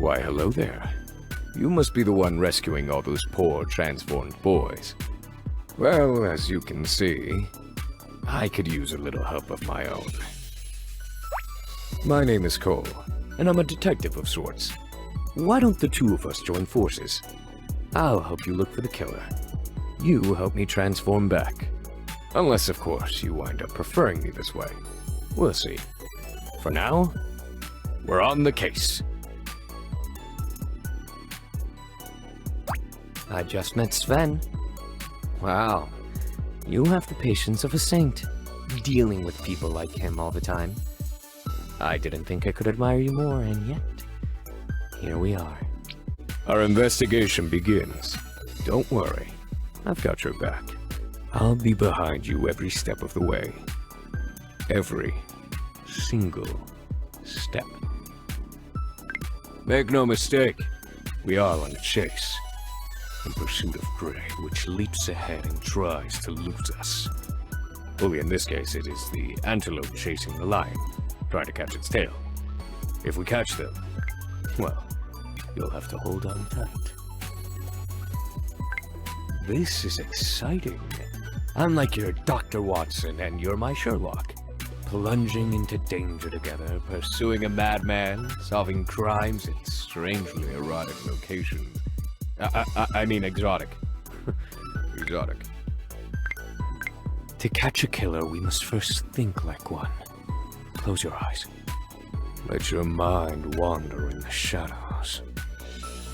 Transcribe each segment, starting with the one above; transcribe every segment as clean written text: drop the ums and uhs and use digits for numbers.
Why, hello there. You must be the one rescuing all those poor transformed boys. Well, as you can see, I could use a little help of my own. My name is Cole, and I'm a detective of sorts. Why don't the two of us join forces? I'll help you look for the killer. You help me transform back. Unless, of course, you wind up preferring me this way. We'll see. For now, we're on the case. I just met Sven. Wow, you have the patience of a saint, dealing with people like him all the time. I didn't think I could admire you more, and yet, here we are. Our investigation begins. Don't worry, I've got your back. I'll be behind you every step of the way. Every single step. Make no mistake, we are on a chase. In pursuit of prey, which leaps ahead and tries to lose us. Only in this case, it is the antelope chasing the lion, trying to catch its tail. If we catch them, well, you'll have to hold on tight. This is exciting. I'm like your Dr. Watson and you're my Sherlock. Plunging into danger together, pursuing a madman, solving crimes in strangely erotic locations. I mean exotic. Exotic. To catch a killer, we must first think like one. Close your eyes. Let your mind wander in the shadows.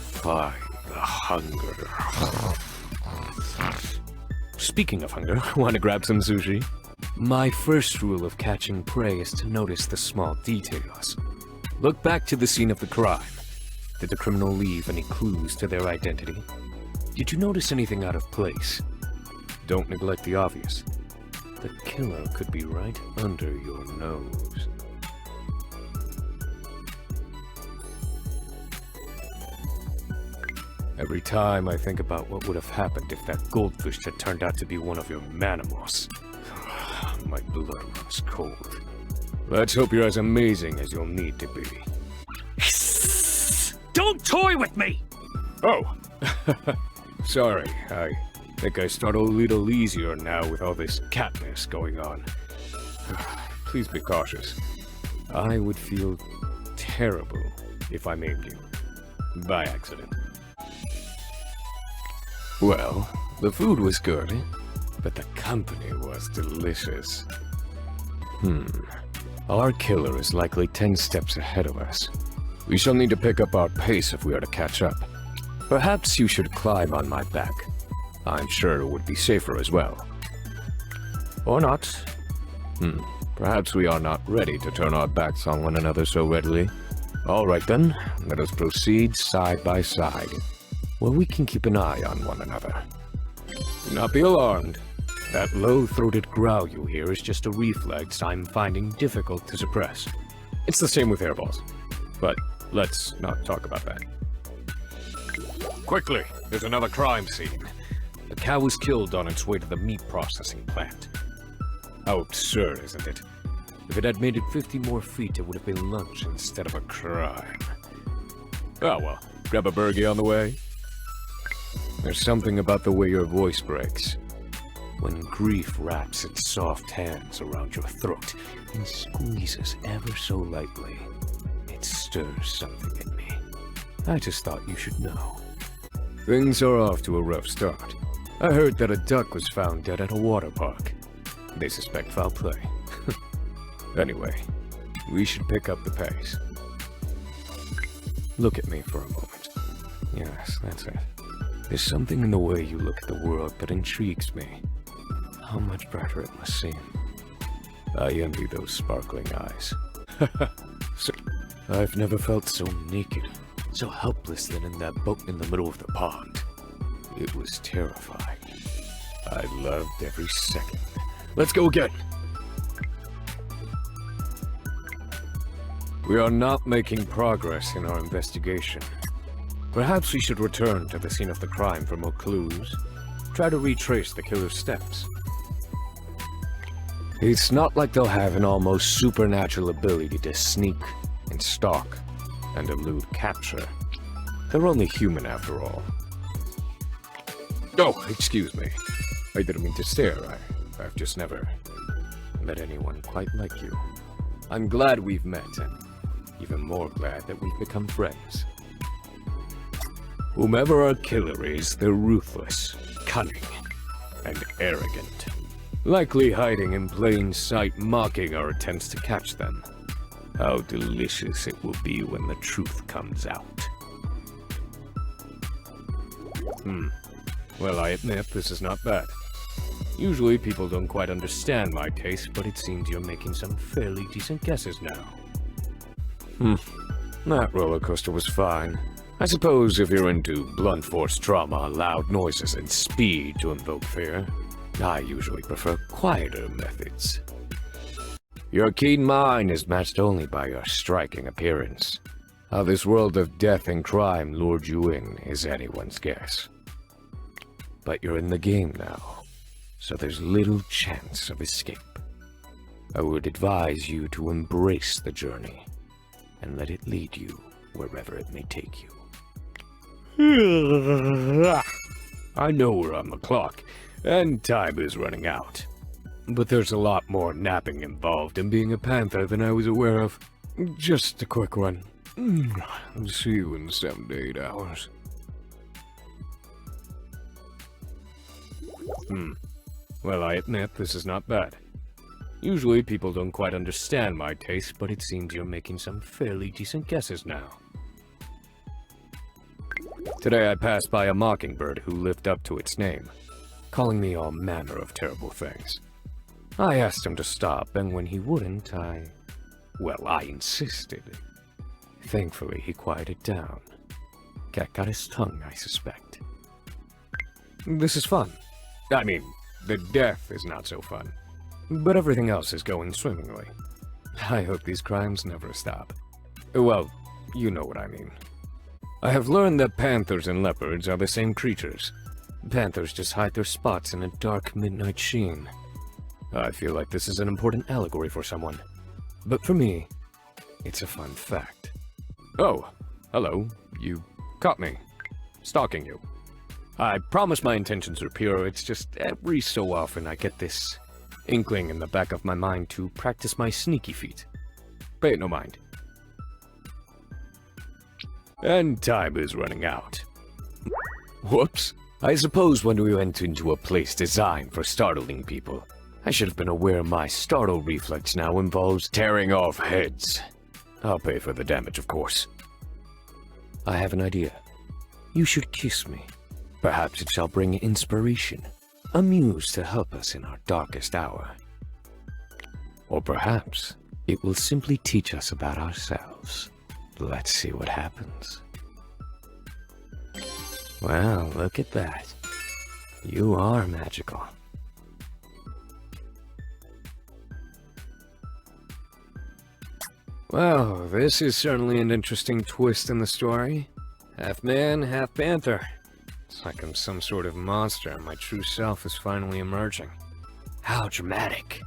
Find the hunger. Speaking of hunger, want to grab some sushi? My first rule of catching prey is to notice the small details. Look back to the scene of the crime. Did the criminal leave any clues to their identity? Did you notice anything out of place? Don't neglect the obvious. The killer could be right under your nose. Every time I think about what would have happened if that goldfish had turned out to be one of your manimals, my blood runs cold. Let's hope you're as amazing as you'll need to be. Don't toy with me! Oh, sorry, I think I start a little easier now with all this catness going on. Please be cautious. I would feel terrible if I maimed you. By accident. Well, the food was good, but the company was delicious. Our killer is likely 10 steps ahead of us. We shall need to pick up our pace if we are to catch up. Perhaps you should climb on my back. I'm sure it would be safer as well. Or not. Perhaps we are not ready to turn our backs on one another so readily. All right then, let us proceed side by side, where we can keep an eye on one another. Do not be alarmed. That low-throated growl you hear is just a reflex I'm finding difficult to suppress. It's the same with hairballs. But let's not talk about that. Quickly, there's another crime scene. The cow was killed on its way to the meat processing plant. How absurd, isn't it? If it had made it 50 more feet, it would have been lunch instead of a crime. Oh well, grab a burgie on the way. There's something about the way your voice breaks. When grief wraps its soft hands around your throat and squeezes ever so lightly, it stirs something in me. I just thought you should know. Things are off to a rough start. I heard that a duck was found dead at a water park. They suspect foul play. Anyway, we should pick up the pace. Look at me for a moment. Yes, that's it. There's something in the way you look at the world that intrigues me. How much brighter it must seem. I envy those sparkling eyes. So, I've never felt so naked, so helpless than in that boat in the middle of the pond. It was terrifying. I loved every second. Let's go again! We are not making progress in our investigation. Perhaps we should return to the scene of the crime for more clues. Try to retrace the killer's steps. It's not like they'll have an almost supernatural ability to sneak and stalk. and elude capture. They're only human after all. Oh, excuse me. I didn't mean to stare. I've just never met anyone quite like you. I'm glad we've met, and even more glad that we've become friends. Whomever our killer is, they're ruthless, cunning, and arrogant. Likely hiding in plain sight, mocking our attempts to catch them. How delicious it will be when the truth comes out. Well, I admit this is not bad. Usually people don't quite understand my taste, but it seems you're making some fairly decent guesses now. That roller coaster was fine. I suppose if you're into blunt force trauma, loud noises, and speed to invoke fear, I usually prefer quieter methods. Your keen mind is matched only by your striking appearance. How this world of death and crime lured you in is anyone's guess. But you're in the game now, so there's little chance of escape. I would advise you to embrace the journey, and let it lead you wherever it may take you. I know we're on the clock, and time is running out. But there's a lot more napping involved in being a panther than I was aware of. Just a quick one. See you in 7 to 8 hours. Well, I admit this is not bad. Usually people don't quite understand my taste, but it seems you're making some fairly decent guesses now. Today I passed by a mockingbird who lived up to its name, calling me all manner of terrible things. I asked him to stop, and when he wouldn't, I insisted. Thankfully, he quieted down. Cat got his tongue, I suspect. This is fun. I mean, the death is not so fun. But everything else is going swimmingly. I hope these crimes never stop. Well, you know what I mean. I have learned that panthers and leopards are the same creatures. Panthers just hide their spots in a dark midnight sheen. I feel like this is an important allegory for someone. But for me, it's a fun fact. Oh, hello. You caught me. Stalking you. I promise my intentions are pure, it's just every so often I get this inkling in the back of my mind to practice my sneaky feet. Pay it no mind. And time is running out. Whoops. I suppose when we went into a place designed for startling people, I should have been aware my startle reflex now involves tearing off heads. I'll pay for the damage, of course. I have an idea. You should kiss me. Perhaps it shall bring inspiration, a muse to help us in our darkest hour. Or perhaps it will simply teach us about ourselves. Let's see what happens. Well, look at that. You are magical. Well, this is certainly an interesting twist in the story. Half man, half panther. It's like I'm some sort of monster and my true self is finally emerging. How dramatic.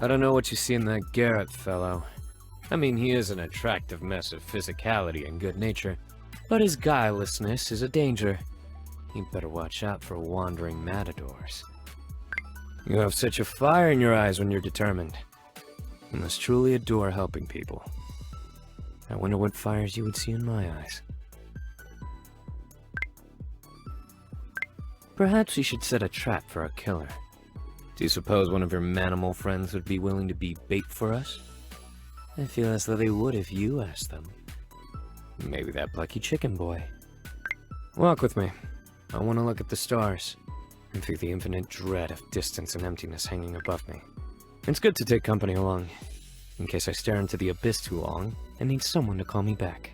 I don't know what you see in that Garrett fellow. I mean, he is an attractive mess of physicality and good nature, but his guilelessness is a danger. You'd better watch out for wandering matadors. You have such a fire in your eyes when you're determined. You must truly adore helping people. I wonder what fires you would see in my eyes. Perhaps you should set a trap for a killer. Do you suppose one of your manimal friends would be willing to be bait for us? I feel as though they would if you asked them. Maybe that plucky chicken boy. Walk with me. I want to look at the stars and feel the infinite dread of distance and emptiness hanging above me. It's good to take company along, in case I stare into the abyss too long and need someone to call me back.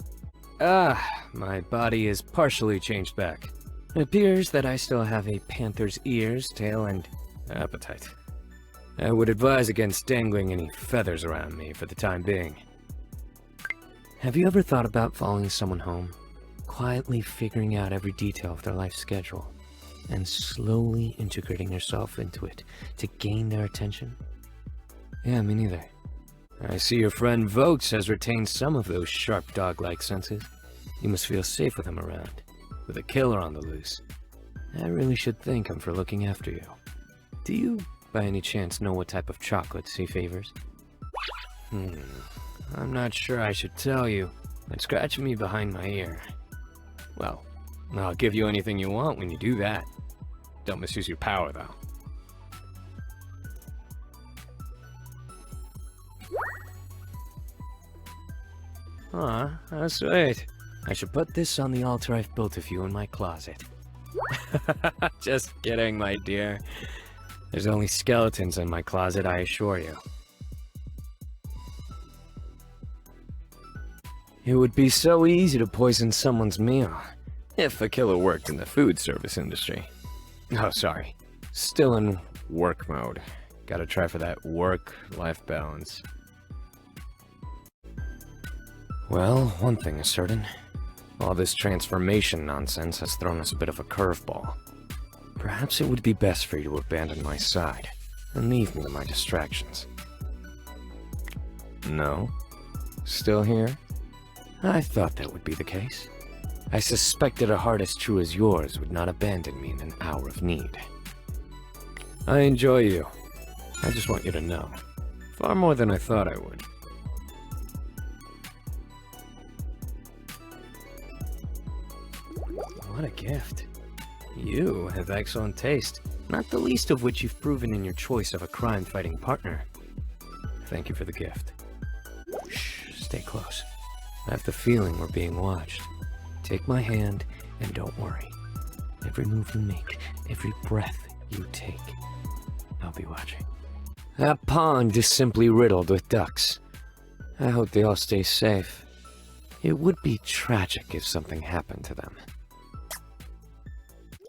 My body is partially changed back. It appears that I still have a panther's ears, tail, and appetite. I would advise against dangling any feathers around me for the time being. Have you ever thought about following someone home? Quietly figuring out every detail of their life schedule? and slowly integrating yourself into it to gain their attention? Yeah, me neither. I see your friend Vokes has retained some of those sharp dog-like senses. You must feel safe with him around, with a killer on the loose. I really should thank him for looking after you. Do you, by any chance, know what type of chocolates he favors? I'm not sure I should tell you, but scratching me behind my ear. Well, I'll give you anything you want when you do that. Don't misuse your power, though. Aw, how sweet. I should put this on the altar I've built of you in my closet. Just kidding, my dear. There's only skeletons in my closet, I assure you. It would be so easy to poison someone's meal, if a killer worked in the food service industry. Oh, sorry. Still in work mode. Gotta try for that work-life balance. Well, one thing is certain. All this transformation nonsense has thrown us a bit of a curveball. Perhaps it would be best for you to abandon my side, and leave me to my distractions. No? Still here? I thought that would be the case. I suspected a heart as true as yours would not abandon me in an hour of need. I enjoy you. I just want you to know. Far more than I thought I would. What a gift. You have excellent taste, not the least of which you've proven in your choice of a crime-fighting partner. Thank you for the gift. Shh, stay close. I have the feeling we're being watched. Take my hand, and don't worry. Every move you make, every breath you take, I'll be watching. That pond is simply riddled with ducks. I hope they all stay safe. It would be tragic if something happened to them.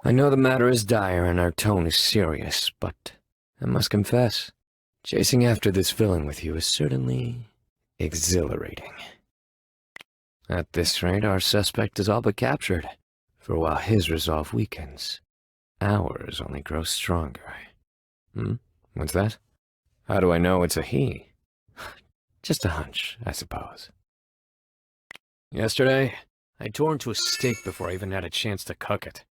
I know the matter is dire and our tone is serious, but I must confess, chasing after this villain with you is certainly exhilarating. At this rate, our suspect is all but captured, for while his resolve weakens, ours only grows stronger. What's that? How do I know it's a he? Just a hunch, I suppose. Yesterday, I tore into a steak before I even had a chance to cook it.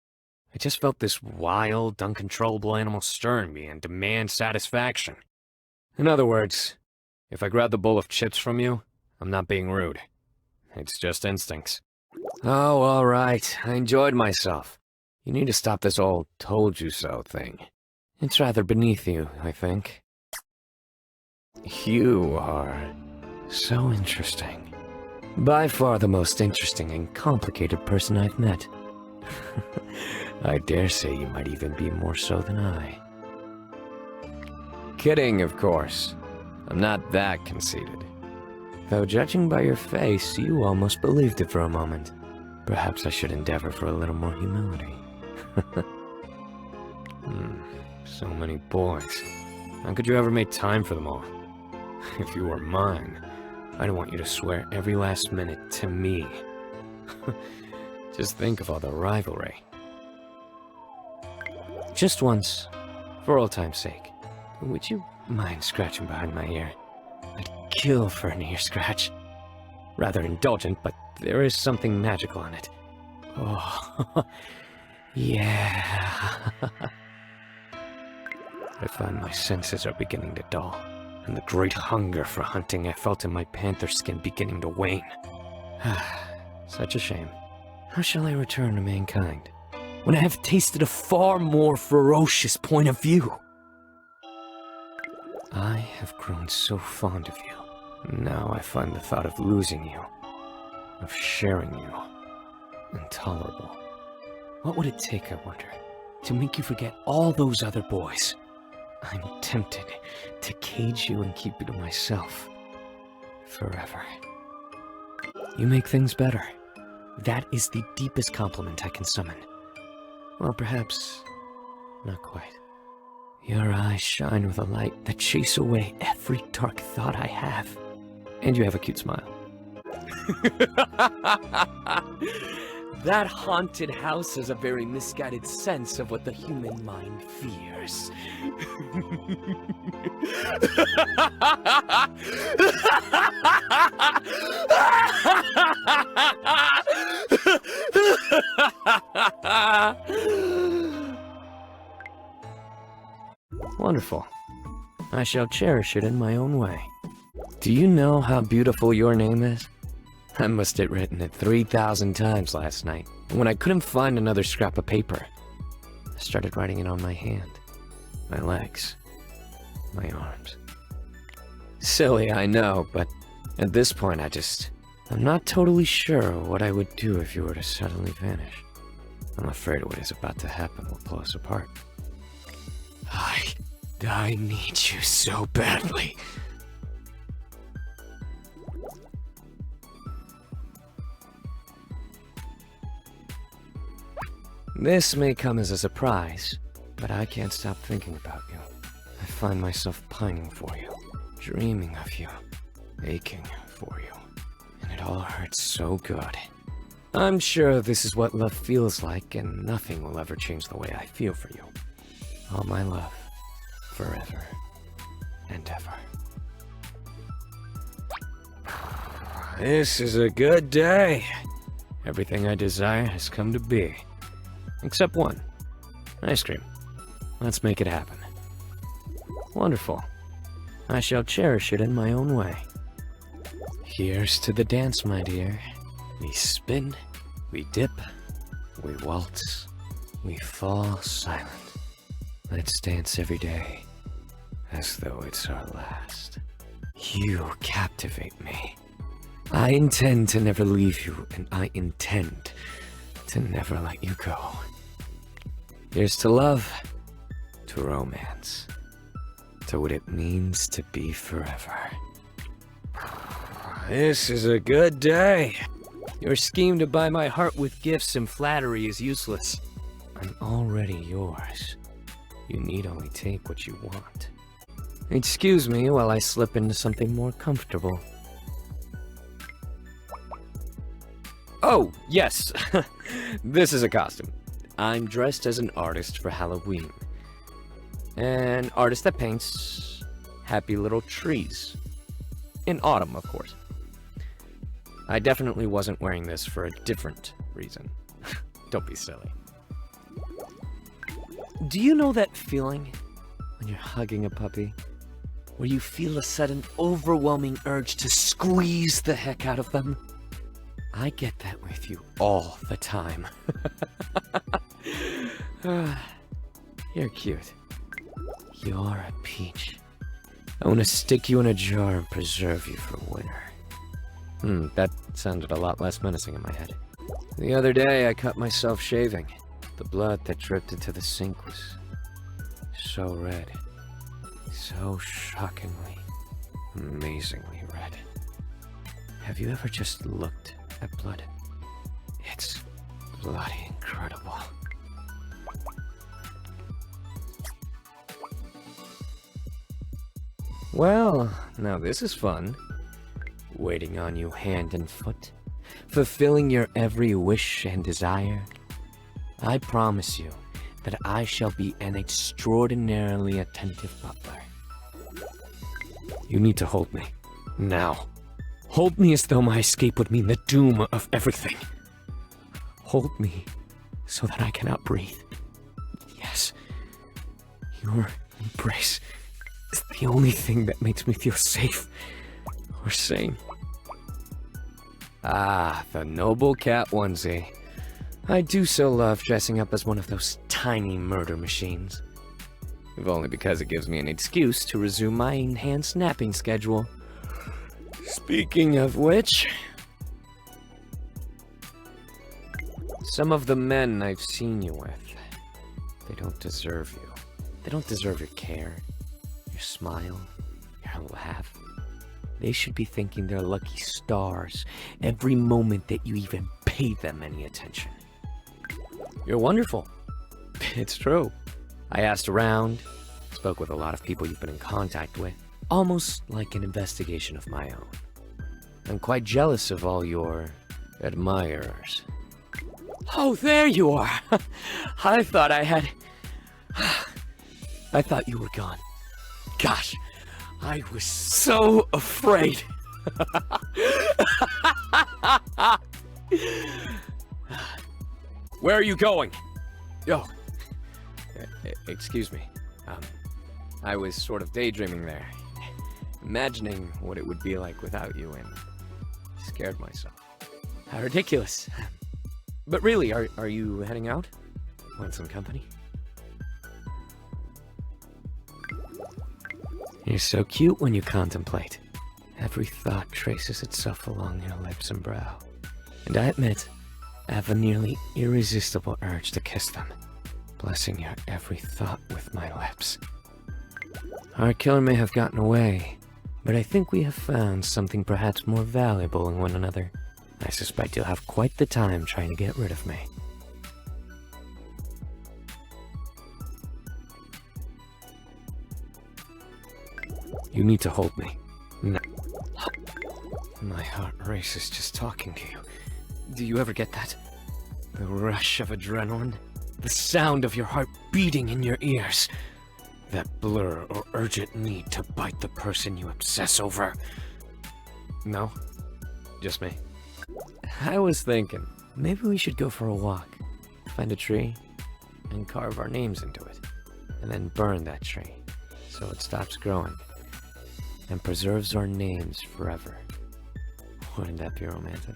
I just felt this wild, uncontrollable animal stir in me and demand satisfaction. In other words, if I grab the bowl of chips from you, I'm not being rude. It's just instincts. Oh, all right. I enjoyed myself. You need to stop this old told you so thing. It's rather beneath you, I think. You are so interesting. By far the most interesting and complicated person I've met. I dare say you might even be more so than I. Kidding, of course. I'm not that conceited. Though judging by your face, you almost believed it for a moment. Perhaps I should endeavor for a little more humility. So many boys. How could you ever make time for them all? If you were mine, I'd want you to swear every last minute to me. Just think of all the rivalry. Just once, for old time's sake, would you mind scratching behind my ear? I'd kill for an ear scratch. Rather indulgent, but there is something magical in it. Oh, yeah. I find my senses are beginning to dull, and the great hunger for hunting I felt in my panther skin beginning to wane. Such a shame. How shall I return to mankind when I have tasted a far more ferocious point of view? I have grown so fond of you. Now I find the thought of losing you, of sharing you, intolerable. What would it take, I wonder, to make you forget all those other boys? I'm tempted to cage you and keep you to myself forever. You make things better. That is the deepest compliment I can summon. Or perhaps not quite. Your eyes shine with a light that chase away every dark thought I have. And you have a cute smile. That haunted house has a very misguided sense of what the human mind fears. Wonderful. I shall cherish it in my own way. Do you know how beautiful your name is? I must have written it 3,000 times last night, and when I couldn't find another scrap of paper, I started writing it on my hand, my legs, my arms. Silly, I know, but at this point I'm not totally sure what I would do if you were to suddenly vanish. I'm afraid what is about to happen will pull us apart. I need you so badly. This may come as a surprise, but I can't stop thinking about you. I find myself pining for you, dreaming of you, aching for you, and it all hurts so good. I'm sure this is what love feels like, and nothing will ever change the way I feel for you. All my love, forever and ever. This is a good day. Everything I desire has come to be. Except one. Ice cream. Let's make it happen. Wonderful. I shall cherish it in my own way. Here's to the dance, my dear. We spin, we dip, we waltz, we fall silent. Let's dance every day, as though it's our last. You captivate me. I intend to never leave you, and I intend to never let you go. Here's to love, to romance, to what it means to be forever. This is a good day. Your scheme to buy my heart with gifts and flattery is useless. I'm already yours. You need only take what you want. Excuse me while I slip into something more comfortable. Oh, yes. This is a costume. I'm dressed as an artist for Halloween. An artist that paints happy little trees. In autumn, of course. I definitely wasn't wearing this for a different reason. Don't be silly. Do you know that feeling when you're hugging a puppy? Where you feel a sudden overwhelming urge to squeeze the heck out of them? I get that with you all the time. You're cute. You're a peach. I want to stick you in a jar and preserve you for winter. That sounded a lot less menacing in my head. The other day, I cut myself shaving. The blood that dripped into the sink was so red. So shockingly, amazingly red. Have you ever just looked at blood? It's bloody incredible. Well, now this is fun. Waiting on you hand and foot, fulfilling your every wish and desire. I promise you that I shall be an extraordinarily attentive butler. You need to hold me. Now. Hold me as though my escape would mean the doom of everything. Hold me so that I cannot breathe. Yes. Your embrace is the only thing that makes me feel safe or sane. Ah, the noble cat onesie. I do so love dressing up as one of those tiny murder machines. If only because it gives me an excuse to resume my enhanced napping schedule. Speaking of which, some of the men I've seen you with, they don't deserve you. They don't deserve your care, your smile, your laugh. They should be thanking their lucky stars every moment that you even pay them any attention. You're wonderful. It's true. I asked around, spoke with a lot of people you've been in contact with, almost like an investigation of my own. I'm quite jealous of all your admirers. Oh, there you are. I thought I had... I thought you were gone. Gosh, I was so afraid. Where are you going? Oh, excuse me. I was sort of daydreaming there, imagining what it would be like without you, and scared myself. How ridiculous. But really, are you heading out? Want some company? You're so cute when you contemplate. Every thought traces itself along your lips and brow. And I admit, I have a nearly irresistible urge to kiss them, blessing your every thought with my lips. Our killer may have gotten away, but I think we have found something perhaps more valuable in one another. I suspect you'll have quite the time trying to get rid of me. You need to hold me. No. My heart races just talking to you. Do you ever get that? The rush of adrenaline? The sound of your heart beating in your ears? That blur or urgent need to bite the person you obsess over? No? Just me? I was thinking, maybe we should go for a walk, find a tree, and carve our names into it, and then burn that tree, so it stops growing, and preserves our names forever. Wouldn't that be romantic?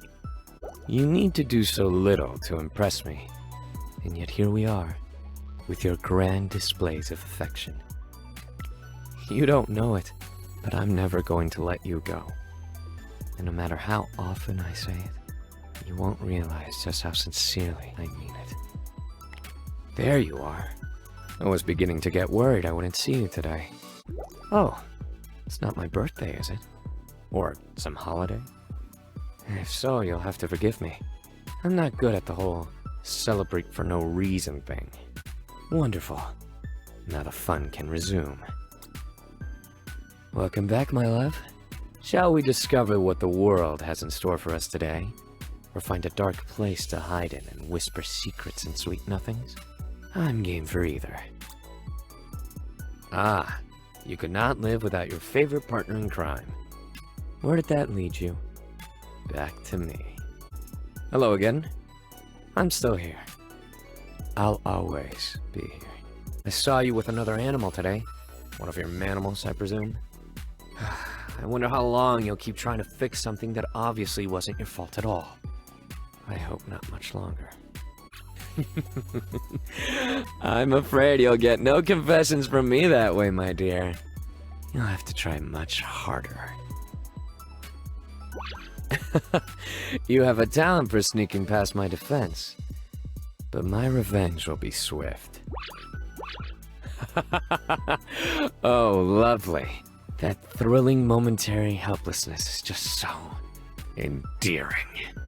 You need to do so little to impress me, and yet here we are, with your grand displays of affection. You don't know it, but I'm never going to let you go. And no matter how often I say it, you won't realize just how sincerely I mean it. There you are. I was beginning to get worried I wouldn't see you today. Oh, it's not my birthday, is it? Or some holiday? If so, you'll have to forgive me. I'm not good at the whole celebrate for no reason thing. Wonderful. Now the fun can resume. Welcome back, my love. Shall we discover what the world has in store for us today? Or find a dark place to hide in and whisper secrets and sweet nothings? I'm game for either. Ah, you could not live without your favorite partner in crime. Where did that lead you? Back to me. Hello again. I'm still here. I'll always be here. I saw you with another animal today. One of your manimals, I presume. I wonder how long you'll keep trying to fix something that obviously wasn't your fault at all. I hope not much longer. I'm afraid you'll get no confessions from me that way, my dear. You'll have to try much harder. You have a talent for sneaking past my defense, but my revenge will be swift. Oh, lovely. That thrilling momentary helplessness is just so endearing.